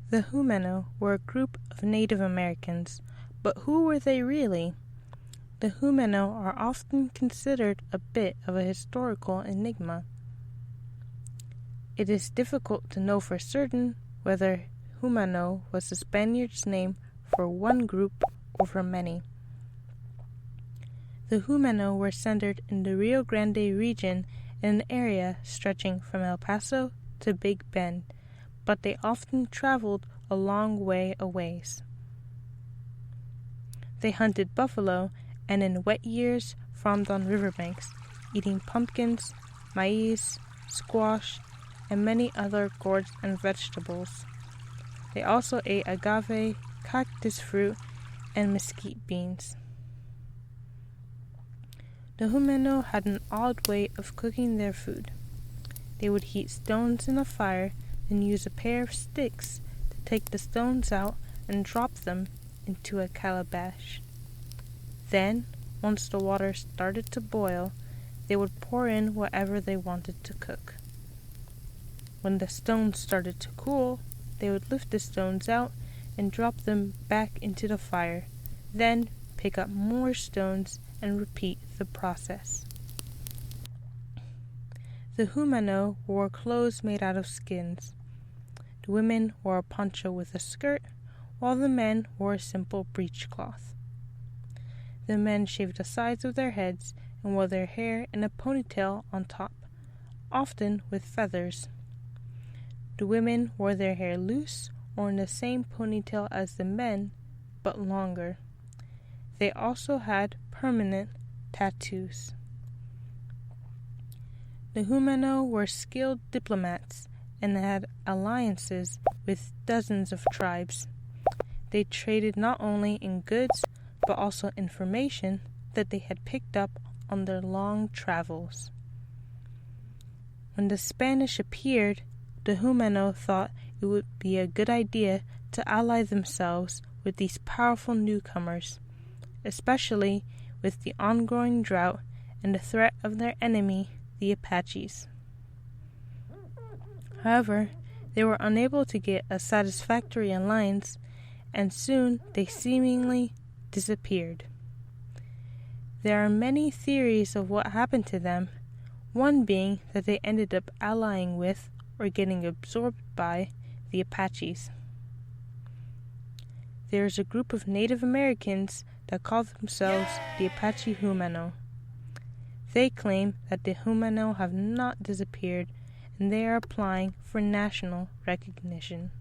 The Jumano were a group of Native Americans, but who were they really? The Jumano are often considered a bit of a historical enigma. It is difficult to know for certain whether Jumano was the Spaniards' name for one group or for many. The Jumano were centered in the Rio Grande region in an area stretching from El Paso to Big Bend, but they often traveled a long way a ways. They hunted buffalo and in wet years farmed on riverbanks, eating pumpkins, maize, squash, and many other gourds and vegetables. They also ate agave, cactus fruit, and mesquite beans. The Jumano had an odd way of cooking their food. They would heat stones in a fire, then use a pair of sticks to take the stones out and drop them into a calabash. Then, once the water started to boil, they would pour in whatever they wanted to cook. When the stones started to cool, they would lift the stones out and drop them back into the fire, then pick up more stones and repeat the process. The Jumano wore clothes made out of skins. The women wore a poncho with a skirt, while the men wore a simple breechcloth. The men shaved the sides of their heads and wore their hair in a ponytail on top, often with feathers. The women wore their hair loose or in the same ponytail as the men, but longer. They also had permanent tattoos. The Jumano were skilled diplomats and had alliances with dozens of tribes. They traded not only in goods, but also information that they had picked up on their long travels. When the Spanish appeared, the Jumano thought it would be a good idea to ally themselves with these powerful newcomers, especially with the ongoing drought and the threat of their enemy, the Apaches. However, they were unable to get a satisfactory alliance, and soon they seemingly disappeared. There are many theories of what happened to them, one being that they ended up allying with or getting absorbed by the Apaches. There is a group of Native Americans that call themselves the Apache Jumano. They claim that the Jumano have not disappeared and they are applying for national recognition.